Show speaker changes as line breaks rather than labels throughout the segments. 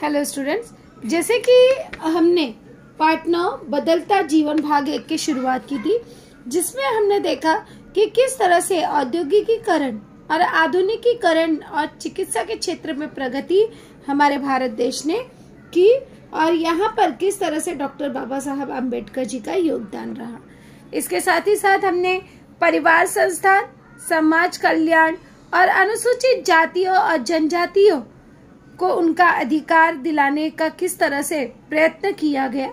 Hello students, जैसे कि हमने पार्ट 9 बदलता जीवन भाग 1 की शुरुआत की थी, जिसमें हमने देखा कि किस तरह से औद्योगिकीकरण और आधुनिकीकरण और चिकित्सा के क्षेत्र में प्रगति हमारे भारत देश ने की और यहाँ पर किस तरह से डॉक्टर बाबा साहब आम्बेडकर जी का योगदान रहा। इसके साथ ही साथ हमने परिवार संस्थान, समाज कल्याण और अनुसूचित जातियों और जनजातियों को उनका अधिकार दिलाने का किस तरह से प्रयत्न किया गया।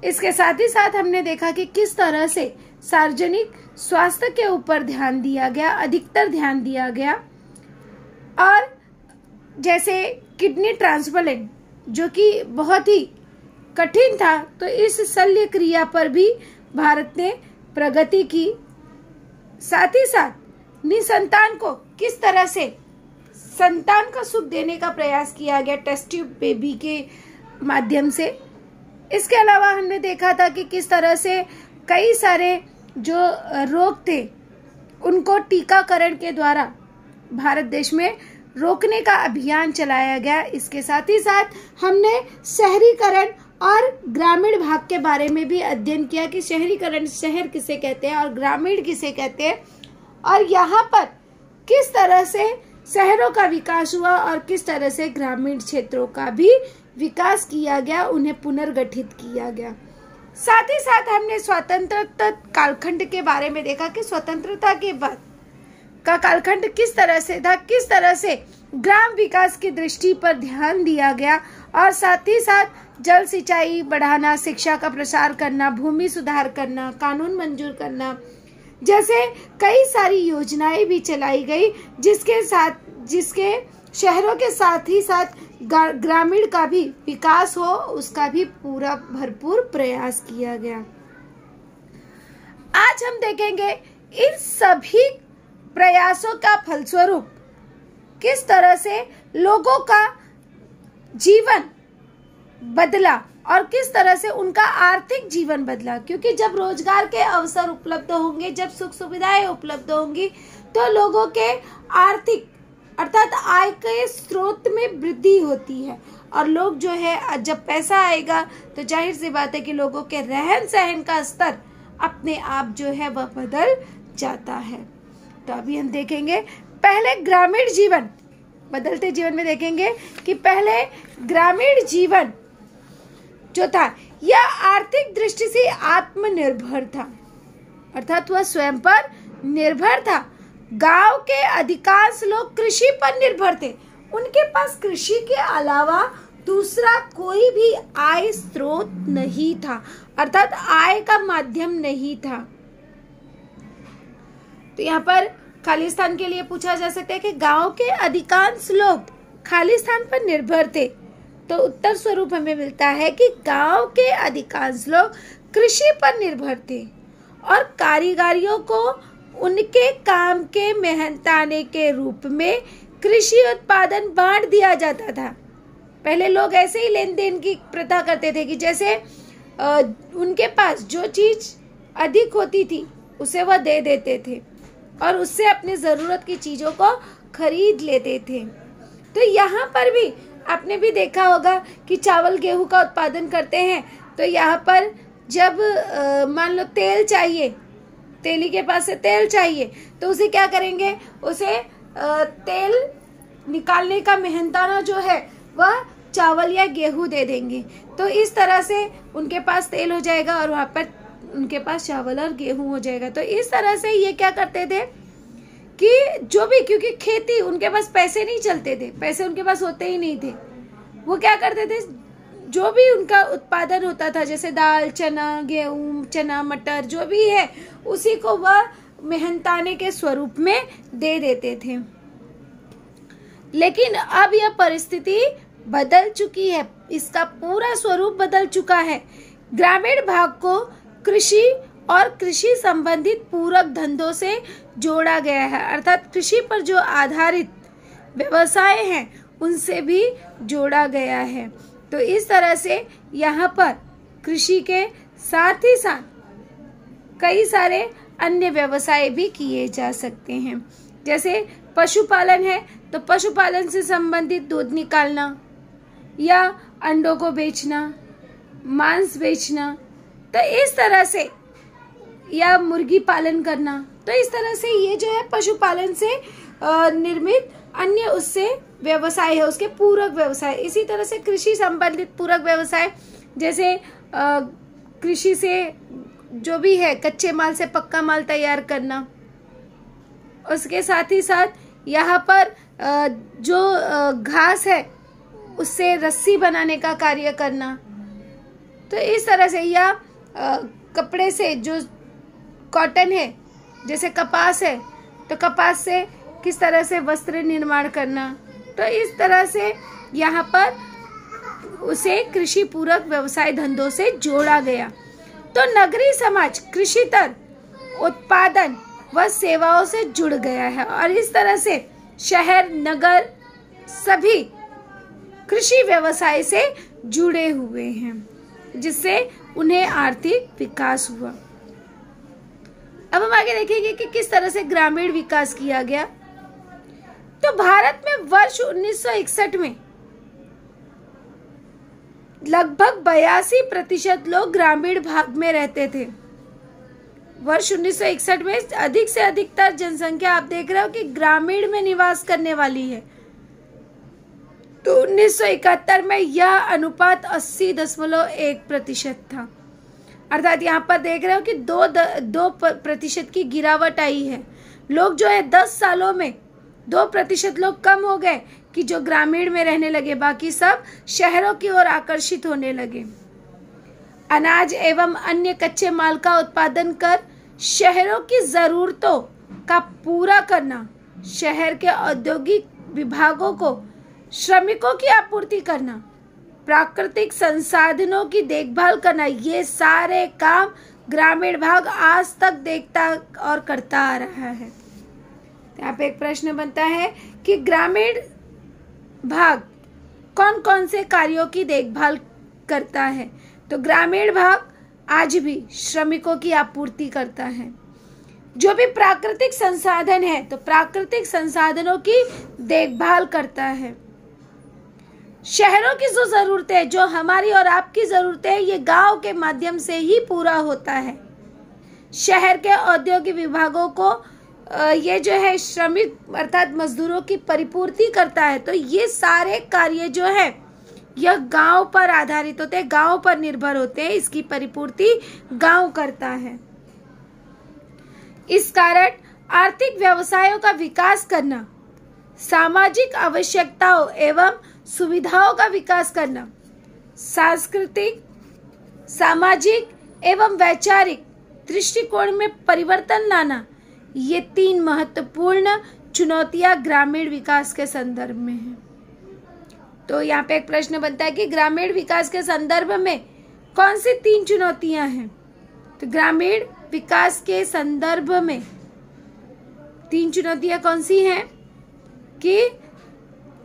इसके साथ ही साथ हमने देखा कि किस तरह से सार्वजनिक स्वास्थ्य के ऊपर ध्यान दिया गया, अधिकतर ध्यान दिया गया। और जैसे किडनी ट्रांसप्लांट जो कि बहुत ही कठिन था, तो इस शल्य क्रिया पर भी भारत ने प्रगति की। साथ ही साथ निसंतान को किस तरह से संतान का सुख देने का प्रयास किया गया टेस्ट ट्यूब बेबी के माध्यम से। इसके अलावा हमने देखा था कि किस तरह से कई सारे जो रोग थे उनको टीकाकरण के द्वारा भारत देश में रोकने का अभियान चलाया गया। इसके साथ ही साथ हमने शहरीकरण और ग्रामीण भाग के बारे में भी अध्ययन किया कि शहरीकरण, शहर किसे कहते हैं और ग्रामीण किसे कहते हैं, और यहाँ पर किस तरह से शहरों का विकास हुआ और किस तरह से ग्रामीण क्षेत्रों का भी विकास किया गया, उन्हें पुनर्गठित किया गया। साथ ही साथ हमने स्वतंत्रता कालखंड के बारे में देखा कि स्वतंत्रता के बाद का कालखंड किस तरह से था, किस तरह से ग्राम विकास की दृष्टि पर ध्यान दिया गया और साथ ही साथ जल सिंचाई बढ़ाना, शिक्षा का प्रसार करना, भूमि सुधार करना, कानून मंजूर करना जैसे कई सारी योजनाएं भी चलाई गई, जिसके शहरों के साथ ही साथ ग्रामीण का भी विकास हो, उसका भी पूरा भरपूर प्रयास किया गया। आज हम देखेंगे इन सभी प्रयासों का फलस्वरूप किस तरह से लोगों का जीवन बदला और किस तरह से उनका आर्थिक जीवन बदला, क्योंकि जब रोजगार के अवसर उपलब्ध होंगे, जब सुख सुविधाएं उपलब्ध होंगी, तो लोगों के आर्थिक अर्थात आय के स्रोत में वृद्धि होती है और लोग जो है, जब पैसा आएगा तो जाहिर सी बात है कि लोगों के रहन सहन का स्तर अपने आप जो है वह बदल जाता है। तो अभी हम देखेंगे पहले ग्रामीण जीवन, बदलते जीवन में देखेंगे कि पहले ग्रामीण जीवन जो था यह आर्थिक दृष्टि से आत्मनिर्भर था, अर्थात वह स्वयं पर निर्भर था। गांव के अधिकांश लोग कृषि पर निर्भर थे, उनके पास कृषि के अलावा दूसरा कोई भी आय स्रोत नहीं था, अर्थात आय का माध्यम नहीं था। तो यहाँ पर खालिस्तान के लिए पूछा जा सकता है कि गांव के अधिकांश लोग खालिस्तान पर निर्भर थे, तो उत्तर स्वरूप हमें मिलता है कि गांव के अधिकांश लोग कृषि पर निर्भर थे और कारीगरियों को उनके काम के मेहनताने के रूप में कृषि उत्पादन बांट दिया जाता था। पहले लोग ऐसे ही लेन देन की प्रथा करते थे कि जैसे उनके पास जो चीज अधिक होती थी उसे वह दे देते थे और उससे अपनी जरूरत की चीजों को खरीद लेते थे। तो यहाँ पर भी आपने भी देखा होगा कि चावल गेहूं का उत्पादन करते हैं, तो यहाँ पर जब मान लो तेल चाहिए, तेली के पास से तेल चाहिए, तो उसे क्या करेंगे, उसे तेल निकालने का मेहनताना जो है वह चावल या गेहूं दे देंगे। तो इस तरह से उनके पास तेल हो जाएगा और वहाँ पर उनके पास चावल और गेहूं हो जाएगा। तो इस तरह से ये क्या करते थे कि जो भी, क्योंकि खेती, उनके पास पैसे नहीं चलते थे, पैसे उनके पास होते ही नहीं थे, वो क्या करते थे, जो भी उनका उत्पादन होता था जैसे दाल, चना, गेहूं, चना, मटर जो भी है, उसी को वह मेहनताने के स्वरूप में दे देते थे। लेकिन अब यह परिस्थिति बदल चुकी है, इसका पूरा स्वरूप बदल चुका है। ग्रामीण भाग को कृषि और कृषि संबंधित पूरक धंधों से जोड़ा गया है, अर्थात कृषि पर जो आधारित व्यवसाय हैं उनसे भी जोड़ा गया है। तो इस तरह से यहाँ पर कृषि के साथ ही साथ कई सारे अन्य व्यवसाय भी किए जा सकते हैं। जैसे पशुपालन है, तो पशुपालन से संबंधित दूध निकालना, या अंडों को बेचना, मांस बेचना, तो इस तरह से, या मुर्गी पालन करना, तो इस तरह से ये जो है पशुपालन से निर्मित अन्य उससे व्यवसाय है, उसके पूरक व्यवसाय। इसी तरह से कृषि संबंधित पूरक व्यवसाय, जैसे कृषि से जो भी है कच्चे माल से पक्का माल तैयार करना, उसके साथ ही साथ यहाँ पर जो घास है उससे रस्सी बनाने का कार्य करना, तो इस तरह से, या कपड़े से जो कॉटन है, जैसे कपास है तो कपास से किस तरह से वस्त्र निर्माण करना, तो इस तरह से यहाँ पर उसे कृषि पूरक व्यवसाय धंधों से जोड़ा गया। तो नगरीय समाज कृषितर उत्पादन व सेवाओं से जुड़ गया है और इस तरह से शहर नगर सभी कृषि व्यवसाय से जुड़े हुए हैं, जिससे उन्हें आर्थिक विकास हुआ। अब हम आगे देखेंगे कि किस तरह से ग्रामीण विकास किया गया। तो भारत में वर्ष 1961 में लगभग 82% लोग ग्रामीण भाग में रहते थे। वर्ष 1961 में अधिक से अधिकतर जनसंख्या आप देख रहे हो कि ग्रामीण में निवास करने वाली है। तो 1971 में यह अनुपात 80.1% था, अर्थात यहाँ पर देख रहे हो कि 2% की गिरावट आई है। लोग जो है 10 सालों में 2% लोग कम हो गए कि जो ग्रामीण में रहने लगे, बाकी सब शहरों की ओर आकर्षित होने लगे। अनाज एवं अन्य कच्चे माल का उत्पादन कर शहरों की जरूरतों का पूरा करना, शहर के औद्योगिक विभागों को श्रमिकों की आपूर्ति करना, प्राकृतिक संसाधनों की देखभाल करना, ये सारे काम ग्रामीण भाग आज तक देखता और करता आ रहा है। यहाँ पे एक प्रश्न बनता है कि ग्रामीण भाग कौन कौन से कार्यों की देखभाल करता है। तो ग्रामीण भाग आज भी श्रमिकों की आपूर्ति करता है। जो भी प्राकृतिक संसाधन है तो प्राकृतिक संसाधनों की देखभाल करता है। शहरों की जो जरूरतें है, जो हमारी और आपकी जरूरतें है, ये गांव के माध्यम से ही पूरा होता है। शहर के औद्योगिक विभागों को ये जो है श्रमिक अर्थात मजदूरों की परिपूर्ति करता है। तो ये सारे कार्य जो है यह गांव पर आधारित होते हैं, गांव पर निर्भर होते हैं, इसकी परिपूर्ति गांव करता है। इस कारण आर्थिक व्यवसायों का विकास करना, सामाजिक आवश्यकताओं एवं सुविधाओं का विकास करना, सांस्कृतिक, सामाजिक एवं वैचारिक दृष्टिकोण में परिवर्तन लाना, ये 3 महत्वपूर्ण चुनौतियां ग्रामीण विकास के संदर्भ में हैं। तो यहाँ पे एक प्रश्न बनता है कि ग्रामीण विकास के संदर्भ में कौन सी 3 चुनौतियां हैं। तो ग्रामीण विकास के संदर्भ में 3 चुनौतियां कौन सी हैं कि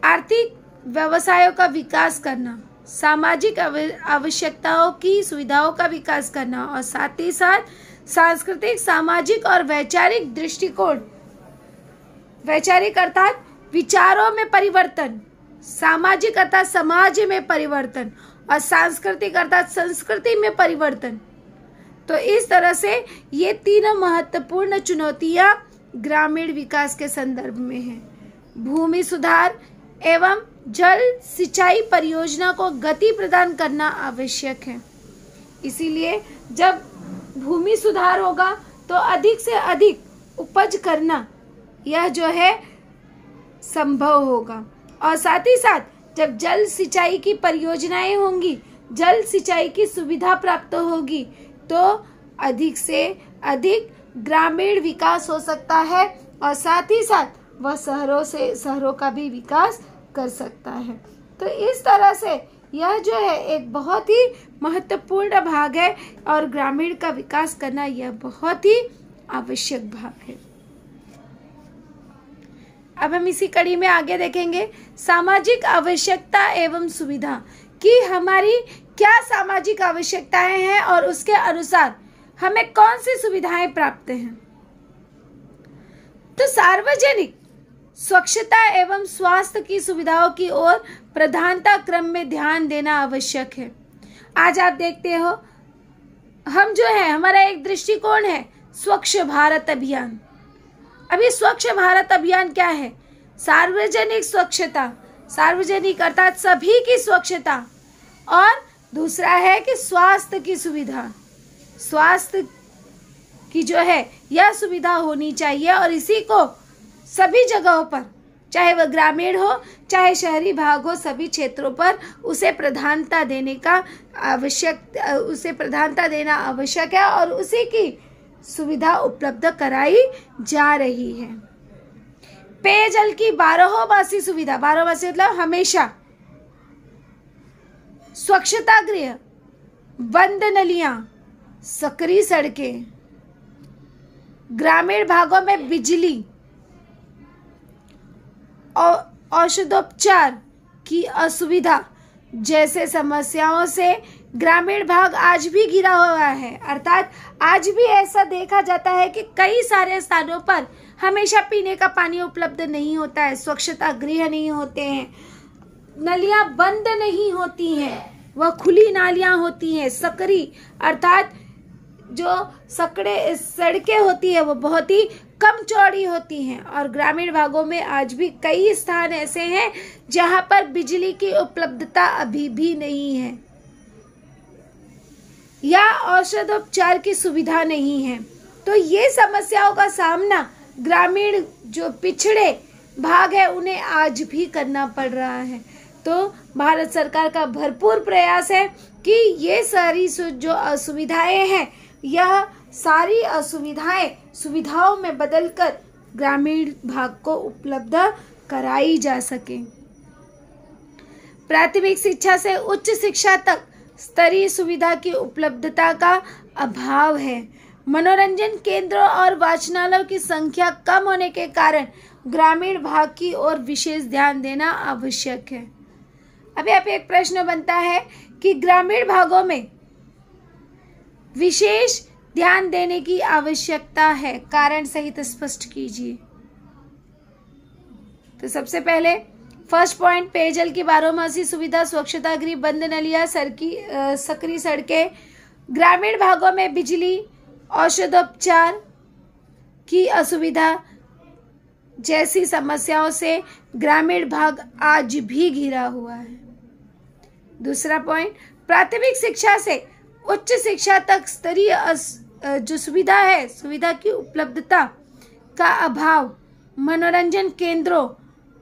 आर्थिक व्यवसायों का विकास करना, सामाजिक आवश्यकताओं की सुविधाओं का विकास करना और साथ ही साथ सांस्कृतिक, सामाजिक और वैचारिक दृष्टिकोण, वैचारिक अर्थात विचारों में परिवर्तन, सामाजिक अर्थात समाज में परिवर्तन और सांस्कृतिक अर्थात संस्कृति में परिवर्तन। तो इस तरह से ये 3 महत्वपूर्ण चुनौतियां ग्रामीण विकास के संदर्भ में हैं। भूमि सुधार एवं जल सिंचाई परियोजना को गति प्रदान करना आवश्यक है। इसीलिए जब भूमि सुधार होगा तो अधिक से अधिक उपज करना यह जो है संभव होगा और साथ ही साथ जब जल सिंचाई की परियोजनाएं होंगी, जल सिंचाई की सुविधा प्राप्त होगी तो अधिक से अधिक ग्रामीण विकास हो सकता है और साथ ही साथ वह शहरों का भी विकास कर सकता है। तो इस तरह से यह जो है एक बहुत ही महत्वपूर्ण भाग है और ग्रामीण का विकास करना यह बहुत ही आवश्यक भाग है। अब हम इसी कड़ी में आगे देखेंगे सामाजिक आवश्यकता एवं सुविधा कि हमारी क्या सामाजिक आवश्यकताएं हैं और उसके अनुसार हमें कौन सी सुविधाएं प्राप्त हैं। तो सार्वजनिक स्वच्छता एवं स्वास्थ्य की सुविधाओं की ओर प्रधानता क्रम में ध्यान देना आवश्यक है। आज आप देखते हो हम जो है, हमारा एक दृष्टिकोण है स्वच्छ भारत अभियान। अभी स्वच्छ भारत अभियान क्या है? सार्वजनिक स्वच्छता, सार्वजनिक अर्थात सभी की स्वच्छता, और दूसरा है कि स्वास्थ्य की सुविधा, स्वास्थ्य की जो है यह सुविधा होनी चाहिए, और इसी को सभी जगहों पर, चाहे वह ग्रामीण हो चाहे शहरी भाग हो, सभी क्षेत्रों पर उसे प्रधानता देना आवश्यक है और उसी की सुविधा उपलब्ध कराई जा रही है। पेयजल की 12 मासी सुविधा, 12 मासी मतलब हमेशा, स्वच्छता गृह, बंद नलियां, सकरी सड़कें, ग्रामीण भागों में बिजली, औषधोपचार की असुविधा जैसे समस्याओं से ग्रामीण भाग आज भी घिरा हुआ है। अर्थात आज भी ऐसा देखा जाता है कि कई सारे स्थानों पर हमेशा पीने का पानी उपलब्ध नहीं होता है, स्वच्छता गृह नहीं होते हैं, नलियां बंद नहीं होती हैं, वह खुली नालियां होती हैं, सकरी अर्थात जो सड़कें होती है वो बहुत ही कम चौड़ी होती हैं, और ग्रामीण भागों में आज भी कई स्थान ऐसे हैं जहां पर बिजली की उपलब्धता अभी भी नहीं है या औषधोपचार की सुविधा नहीं है। तो ये समस्याओं का सामना ग्रामीण जो पिछड़े भाग है उन्हें आज भी करना पड़ रहा है। तो भारत सरकार का भरपूर प्रयास है कि ये सारी जो असुविधाएं हैं, यह सारी असुविधाएं सुविधाओं में बदलकर ग्रामीण भाग को उपलब्ध कराई जा सके। प्राथमिक शिक्षा से उच्च शिक्षा तक स्तरीय सुविधा की उपलब्धता का अभाव है। मनोरंजन केंद्रों और वाचनालयों की संख्या कम होने के कारण ग्रामीण भाग की ओर विशेष ध्यान देना आवश्यक है। अभी आप एक प्रश्न बनता है कि ग्रामीण भागों में विशेष ध्यान देने की आवश्यकता है, कारण सहित स्पष्ट कीजिए। तो सबसे पहले फर्स्ट पॉइंट, पेयजल की 12 मासी सुविधा, स्वच्छता गृह, बंद नलियां, सकरी सड़कें, ग्रामीण भागों में बिजली, औषधोपचार की असुविधा जैसी समस्याओं से ग्रामीण भाग आज भी घिरा हुआ है। दूसरा पॉइंट, प्राथमिक शिक्षा से उच्च शिक्षा तक स्तरीय जो सुविधा है, सुविधा की उपलब्धता का अभाव, मनोरंजन केंद्रों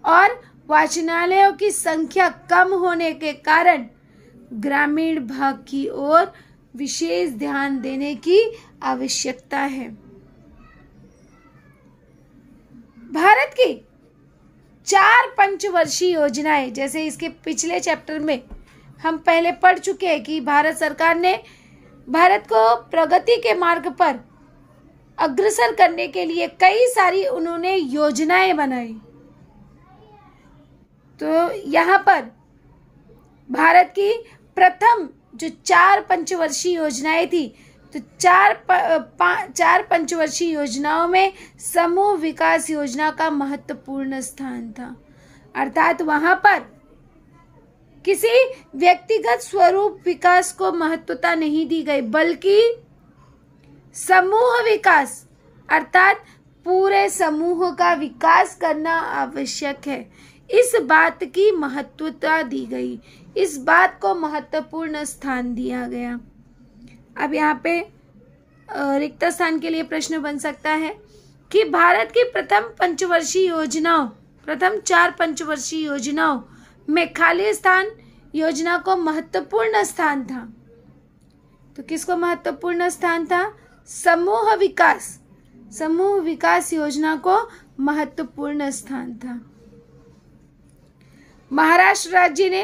और वाचनालयों की संख्या कम होने के कारण ग्रामीण भाग की ओर विशेष ध्यान देने की आवश्यकता है। भारत की 4 पंचवर्षीय योजनाएं, जैसे इसके पिछले चैप्टर में हम पहले पढ़ चुके हैं कि भारत सरकार ने भारत को प्रगति के मार्ग पर अग्रसर करने के लिए कई सारी उन्होंने योजनाएं बनाई। तो यहाँ पर भारत की प्रथम जो 4 पंचवर्षीय योजनाएं थी, तो 4 पंचवर्षीय योजनाओं में समूह विकास योजना का महत्वपूर्ण स्थान था। अर्थात वहां पर किसी व्यक्तिगत स्वरूप विकास को महत्वता नहीं दी गई, बल्कि समूह विकास अर्थात पूरे समूह का विकास करना आवश्यक है, इस बात की महत्वता दी गई, इस बात को महत्वपूर्ण स्थान दिया गया। अब यहाँ पे रिक्त स्थान के लिए प्रश्न बन सकता है कि भारत की प्रथम 4 पंचवर्षीय योजनाओं में खाली स्थान योजना को महत्वपूर्ण स्थान था। तो किसको महत्वपूर्ण स्थान था? समूह विकास योजना को महत्वपूर्ण स्थान था। महाराष्ट्र राज्य ने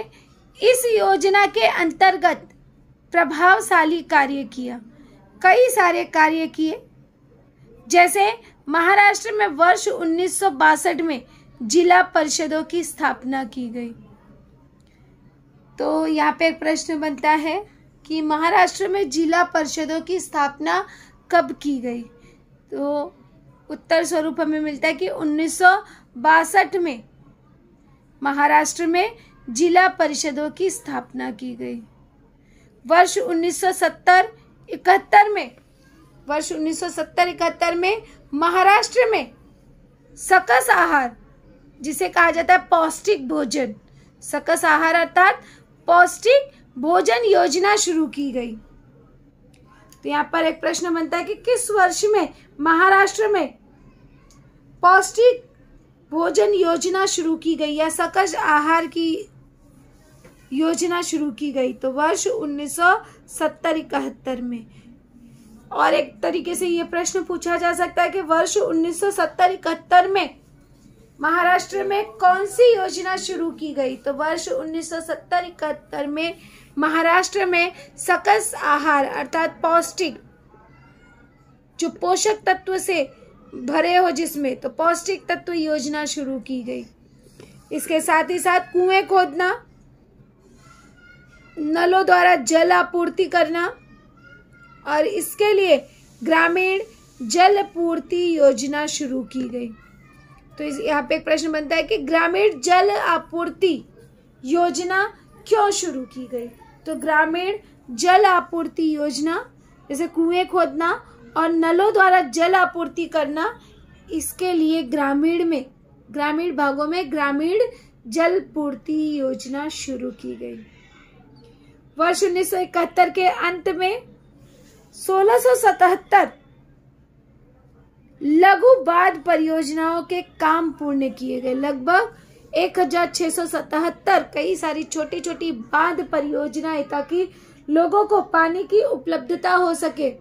इस योजना के अंतर्गत प्रभावशाली कार्य किया, कई सारे कार्य किए। जैसे महाराष्ट्र में वर्ष 1962 में जिला परिषदों की स्थापना की गई। तो यहाँ पे एक प्रश्न बनता है कि महाराष्ट्र में जिला परिषदों की स्थापना कब की गई? तो उत्तर स्वरूप हमें मिलता है कि 1962 में महाराष्ट्र में जिला परिषदों की स्थापना की गई। वर्ष 1970-71 में महाराष्ट्र में सकस आहार, जिसे कहा जाता है पौष्टिक भोजन, सकस आहार अर्थात पौष्टिक भोजन योजना शुरू की गई। तो यहाँ पर एक प्रश्न बनता है कि किस वर्ष में महाराष्ट्र में पौष्टिक भोजन योजना शुरू की गई या सकस आहार की योजना शुरू की गई? तो वर्ष 1970-71 में। और एक तरीके से ये प्रश्न पूछा जा सकता है कि वर्ष 1970-71 में महाराष्ट्र में कौन सी योजना शुरू की गई? तो वर्ष 1970-71 में महाराष्ट्र में सकस आहार अर्थात पौष्टिक, जो पोषक तत्व से भरे हो जिसमें, तो पौष्टिक तत्व योजना शुरू की गई। इसके साथ ही साथ कुएं खोदना, नलों द्वारा जल आपूर्ति करना और इसके लिए ग्रामीण जल आपूर्ति योजना शुरू की गई। तो यहाँ पे एक प्रश्न बनता है कि ग्रामीण जल आपूर्ति योजना क्यों शुरू की गई? तो ग्रामीण जल आपूर्ति योजना, जैसे कुएं खोदना और नलों द्वारा जल आपूर्ति करना, इसके लिए ग्रामीण भागों में ग्रामीण जल पूर्ति योजना शुरू की गई। वर्ष 1971 के अंत में 1677 लघु बांध परियोजनाओं के काम पूर्ण किए गए। लगभग 1677 कई सारी छोटी छोटी बांध परियोजनाएं, ताकि लोगों को पानी की उपलब्धता हो सके।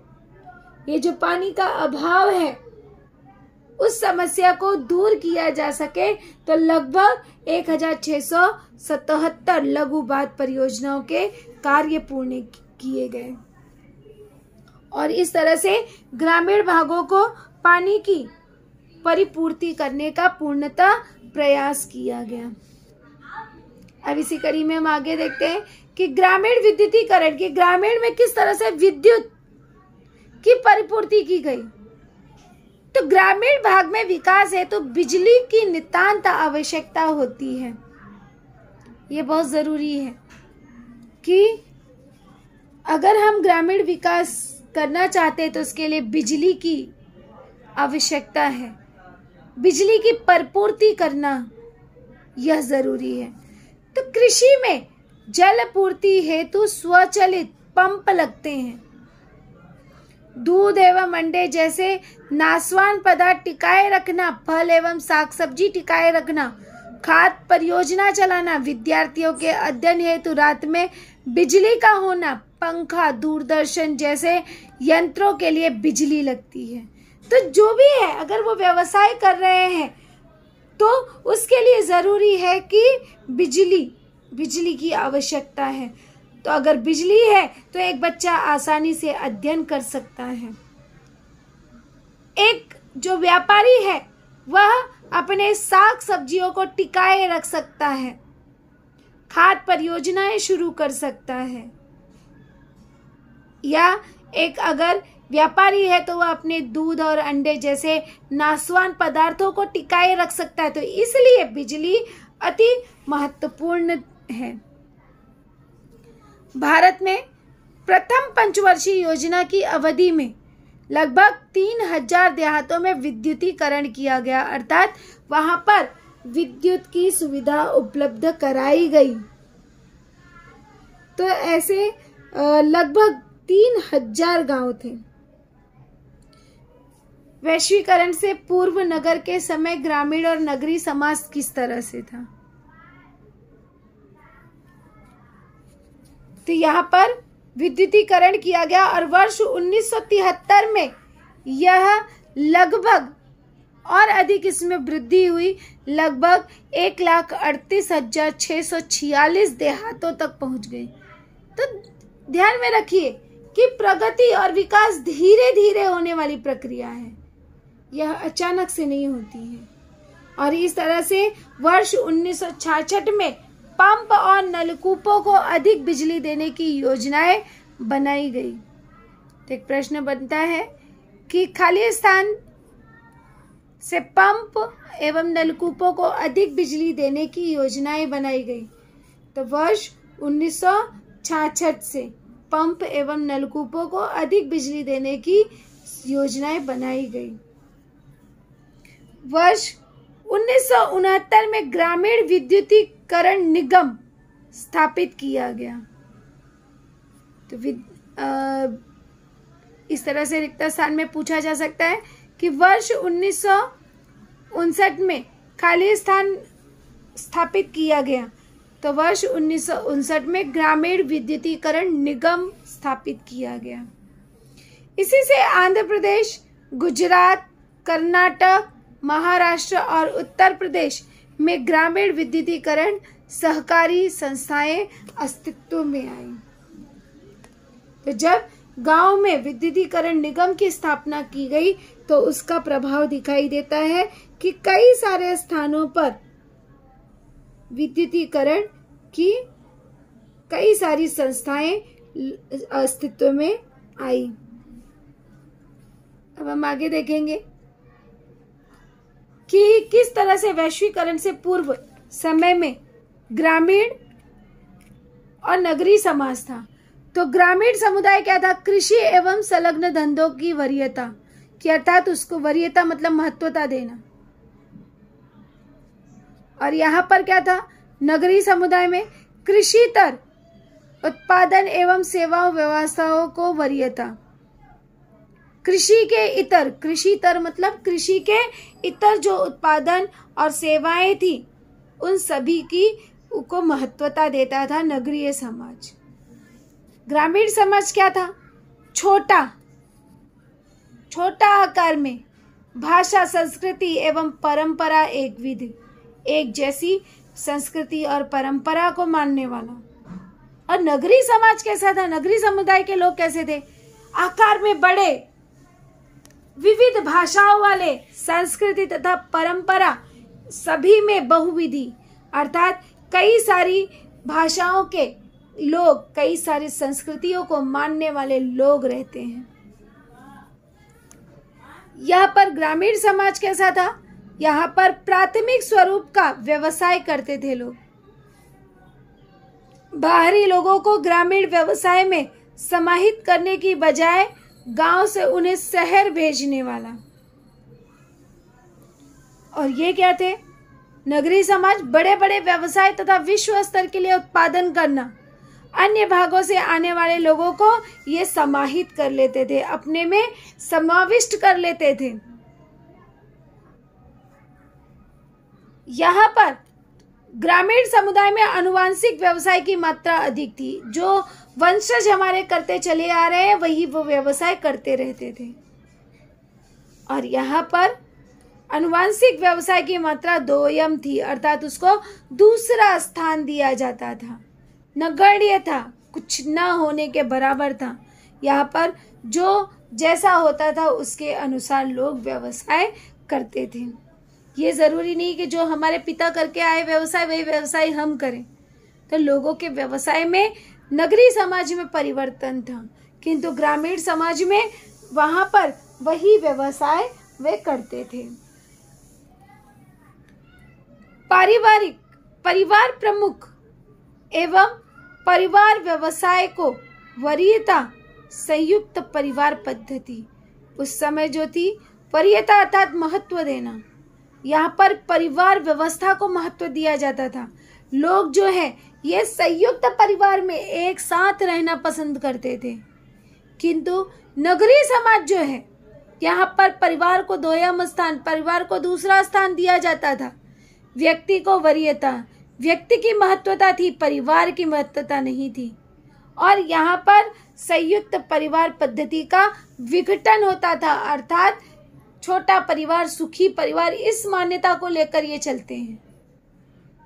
ये जो पानी का अभाव है उस समस्या को दूर किया जा सके, तो लगभग 1677 लघु बांध परियोजनाओं के कार्य पूर्ण किए गए और इस तरह से ग्रामीण भागों को पानी की परिपूर्ति करने का पूर्णतः प्रयास किया गया। अब इसी कड़ी में हम आगे देखते हैं कि ग्रामीण विद्युतीकरण की ग्रामीण में किस तरह से विद्युत की परिपूर्ति की गई। तो ग्रामीण भाग में विकास है तो बिजली की नितांत आवश्यकता होती है। ये बहुत जरूरी है कि अगर हम ग्रामीण विकास करना चाहते हैं तो उसके लिए बिजली की आवश्यकता है। बिजली की परिपूर्ति करना यह जरूरी है। तो कृषि में जल पूर्ति हेतु स्वचालित पंप लगते हैं। दूध एवं अंडे जैसे नाशवान पदार्थ टिकाए रखना, फल एवं साग सब्जी टिकाए रखना, खाद परियोजना चलाना, विद्यार्थियों के अध्ययन हेतु रात में बिजली का होना, पंखा, दूरदर्शन जैसे यंत्रों के लिए बिजली लगती है। तो जो भी है, अगर वो व्यवसाय कर रहे हैं तो उसके लिए जरूरी है कि बिजली की आवश्यकता है। तो अगर बिजली है तो एक बच्चा आसानी से अध्ययन कर सकता है। एक जो व्यापारी है वह अपने साग सब्जियों को टिकाए रख सकता है, खाद परियोजनाएं शुरू कर सकता है, या एक अगर व्यापारी है तो वह अपने दूध और अंडे जैसे नाशवान पदार्थों को टिकाए रख सकता है। तो इसलिए बिजली अति महत्वपूर्ण है। भारत में प्रथम पंचवर्षीय योजना की अवधि में लगभग 3000 देहातों में विद्युतीकरण किया गया, अर्थात वहां पर विद्युत की सुविधा उपलब्ध कराई गई। तो ऐसे लगभग 3000 गांव थे। वैश्वीकरण से पूर्व नगर के समय ग्रामीण और नगरीय समाज किस तरह से था? तो यहाँ पर विद्युतीकरण किया गया और वर्ष 1973 में यह लगभग और अधिक इसमें वृद्धि हुई, लगभग 1,38,646 देहातों तक पहुंच गई। तो ध्यान में रखिए कि प्रगति और विकास धीरे धीरे होने वाली प्रक्रिया है, यह अचानक से नहीं होती है। और इस तरह से वर्ष 1966 में पंप और नलकूपों को अधिक बिजली देने की योजनाएं बनाई गई। तो एक प्रश्न बनता है कि खाली स्थान से पंप एवं नलकूपों को अधिक बिजली देने की योजनाएं बनाई गई। तो वर्ष 1966 से पंप एवं नलकूपों को अधिक बिजली देने की योजनाएं बनाई गई। वर्ष 1969 में ग्रामीण विद्युतीकरण निगम स्थापित किया गया। तो इस तरह से रिक्त स्थान में पूछा जा सकता है कि वर्ष 1959 में खाली स्थान स्थापित किया गया। तो वर्ष 1959 में ग्रामीण विद्युतीकरण निगम स्थापित किया गया। इसी से आंध्र प्रदेश, गुजरात, कर्नाटक, महाराष्ट्र और उत्तर प्रदेश में ग्रामीण विद्युतीकरण सहकारी संस्थाएं अस्तित्व में आई। तो जब गांव में विद्युतीकरण निगम की स्थापना की गई तो उसका प्रभाव दिखाई देता है कि कई सारे स्थानों पर विद्युतीकरण की कई सारी संस्थाएं अस्तित्व में आई। अब हम आगे देखेंगे कि किस तरह से वैश्वीकरण से पूर्व समय में ग्रामीण और नगरीय समाज था। तो ग्रामीण समुदाय क्या था? कृषि एवं संलग्न धंधों की वरीयता की, अर्थात उसको वरीयता मतलब महत्वता देना। और यहाँ पर क्या था? नगरीय समुदाय में कृषितर उत्पादन एवं सेवाओं व्यवसायों को वरीयता। कृषि के इतर, कृषितर मतलब कृषि के इतर जो उत्पादन और सेवाएं थी उन सभी की को महत्वता देता था नगरीय समाज। ग्रामीण समाज क्या था? छोटा आकार में, भाषा, संस्कृति एवं परंपरा एक जैसी संस्कृति और परंपरा को मानने वाला। और नगरीय समाज कैसा था? नगरीय समुदाय के लोग कैसे थे? आकार में बड़े, विविध भाषाओं वाले, संस्कृति तथा परंपरा सभी में बहुविधि, अर्थात कई सारी भाषाओं के लोग, कई सारी संस्कृतियों को मानने वाले लोग रहते हैं। यहाँ पर ग्रामीण समाज कैसा था? यहाँ पर प्राथमिक स्वरूप का व्यवसाय करते थे लोग। बाहरी लोगों को ग्रामीण व्यवसाय में समाहित करने की बजाय गांव से उन्हें शहर भेजने वाला। और ये क्या थे? नगरीय समाज बड़े बड़े व्यवसाय तथा विश्व स्तर के लिए उत्पादन करना, अन्य भागों से आने वाले लोगों को ये समाहित कर लेते थे, अपने में समाविष्ट कर लेते थे। यहाँ पर ग्रामीण समुदाय में आनुवांशिक व्यवसाय की मात्रा अधिक थी। जो वंशज हमारे करते चले आ रहे हैं वही वो व्यवसाय करते रहते थे। और यहाँ पर आनुवांशिक व्यवसाय की मात्रा दोयम थी, अर्थात उसको दूसरा स्थान दिया जाता था, नगण्य था, कुछ न होने के बराबर था। यहाँ पर जो जैसा होता था उसके अनुसार लोग व्यवसाय करते थे। ये जरूरी नहीं कि जो हमारे पिता करके आए व्यवसाय वही व्यवसाय हम करें। तो लोगों के व्यवसाय में नगरीय समाज में परिवर्तन था, किंतु ग्रामीण समाज में वहां पर वही व्यवसाय वे करते थे। परिवार प्रमुख एवं परिवार व्यवसाय को वरीयता संयुक्त परिवार पद्धति उस समय जो थी, वरीयता अर्थात महत्व देना। यहाँ पर परिवार व्यवस्था को महत्व दिया जाता था। लोग जो है ये संयुक्त परिवार में एक साथ रहना पसंद करते थे, किंतु नगरीय समाज जो है यहाँ पर परिवार को दोयम स्थान, परिवार को दूसरा स्थान दिया जाता था। व्यक्ति को वरीयता, व्यक्ति की महत्वता थी, परिवार की महत्वता नहीं थी। और यहाँ पर संयुक्त परिवार पद्धति का विघटन होता था, अर्थात छोटा परिवार सुखी परिवार, इस मान्यता को लेकर ये चलते हैं।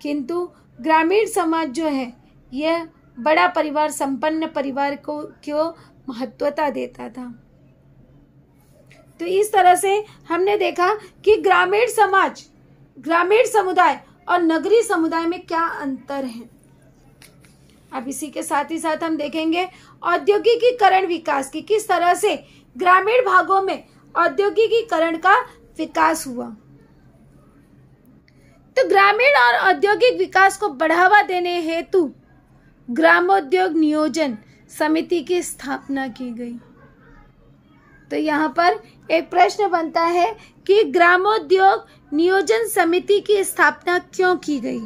किंतु ग्रामीण समाज जो है यह बड़ा परिवार, संपन्न परिवार को क्यों महत्वता देता था। तो इस तरह से हमने देखा कि ग्रामीण समाज, ग्रामीण समुदाय और नगरीय समुदाय में क्या अंतर है। अब इसी के साथ ही साथ हम देखेंगे औद्योगिकीकरण विकास की, किस तरह से ग्रामीण भागों में औद्योगिकीकरण का विकास हुआ। तो ग्रामीण और औद्योगिक विकास को बढ़ावा देने हेतु ग्रामोद्योग नियोजन समिति की स्थापना की गई। तो यहाँ पर एक प्रश्न बनता है कि ग्रामोद्योग नियोजन समिति की स्थापना क्यों की गई?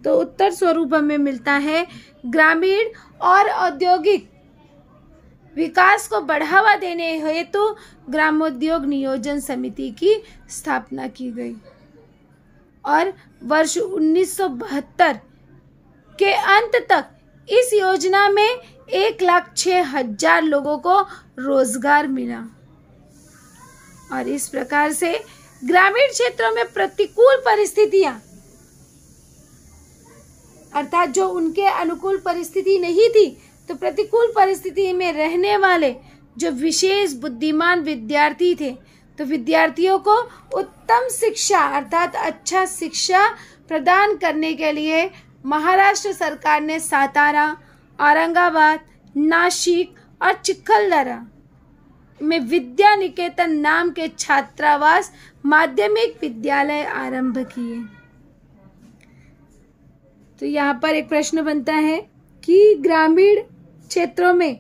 तो उत्तर स्वरूप हमें मिलता है ग्रामीण और औद्योगिक विकास को बढ़ावा देने हेतु ग्रामोद्योग नियोजन समिति की स्थापना की गई और वर्ष 1972 के अंत तक इस योजना में 1,06,000 लोगों को रोजगार मिला और इस प्रकार से ग्रामीण क्षेत्रों में प्रतिकूल परिस्थितियां अर्थात जो उनके अनुकूल परिस्थिति नहीं थी, तो प्रतिकूल परिस्थिति में रहने वाले जो विशेष बुद्धिमान विद्यार्थी थे, तो विद्यार्थियों को उत्तम शिक्षा अर्थात अच्छा शिक्षा प्रदान करने के लिए महाराष्ट्र सरकार ने सातारा, औरंगाबाद, नासिक और चिखलदरा में विद्या निकेतन नाम के छात्रावास माध्यमिक विद्यालय आरंभ किए। तो यहाँ पर एक प्रश्न बनता है कि ग्रामीण क्षेत्रों में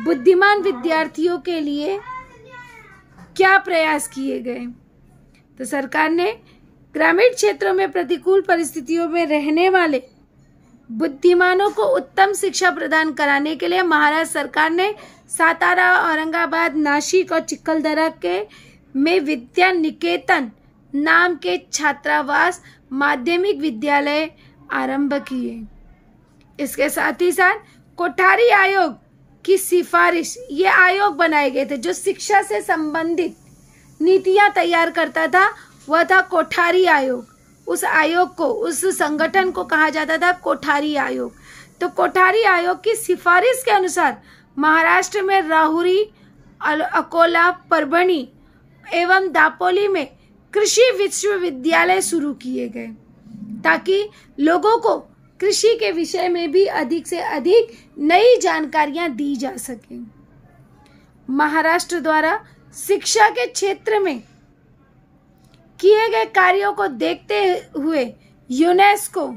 बुद्धिमान विद्यार्थियों के लिए क्या प्रयास किए गए? तो सरकार ने ग्रामीण क्षेत्रों में प्रतिकूल परिस्थितियों में रहने वाले बुद्धिमानों को उत्तम शिक्षा प्रदान कराने के लिए महाराष्ट्र सरकार ने सातारा, औरंगाबाद, नासिक और चिखलदरा में विद्या निकेतन नाम के छात्रावास माध्यमिक विद्यालय आरंभ किए। इसके साथ ही साथ कोठारी आयोग की सिफारिश, ये आयोग बनाए गए थे जो शिक्षा से संबंधित नीतियां तैयार करता था, वह था कोठारी आयोग। उस आयोग को, उस संगठन को कहा जाता था कोठारी आयोग। तो कोठारी आयोग की सिफारिश के अनुसार महाराष्ट्र में राहुरी, अकोला, परभणी एवं दापोली में कृषि विश्वविद्यालय शुरू किए गए ताकि लोगों को कृषि के विषय में भी अधिक से अधिक नई जानकारियां दी जा सके। महाराष्ट्र द्वारा शिक्षा के क्षेत्र में किए गए कार्यों को देखते हुए यूनेस्को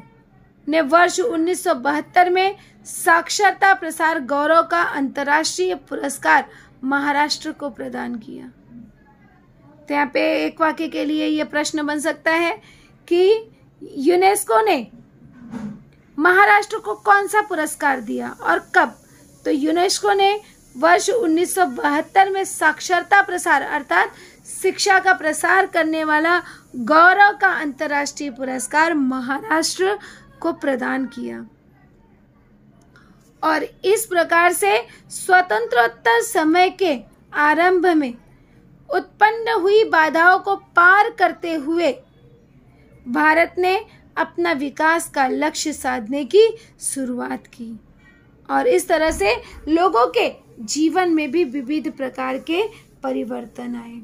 ने वर्ष 1972 में साक्षरता प्रसार गौरव का अंतर्राष्ट्रीय पुरस्कार महाराष्ट्र को प्रदान किया। तो यहाँ पे एक वाक्य के लिए यह प्रश्न बन सकता है कि यूनेस्को ने महाराष्ट्र को कौन सा पुरस्कार दिया और कब? तो यूनेस्को ने वर्ष 1972 में साक्षरता प्रसार अर्थात शिक्षा का प्रसार करने वाला गौरव का अंतर्राष्ट्रीय पुरस्कार महाराष्ट्र को प्रदान किया और इस प्रकार से स्वतंत्रोत्तर समय के आरंभ में उत्पन्न हुई बाधाओं को पार करते हुए भारत ने अपना विकास का लक्ष्य साधने की शुरुआत की और इस तरह से लोगों के जीवन में भी विविध प्रकार के परिवर्तन आए।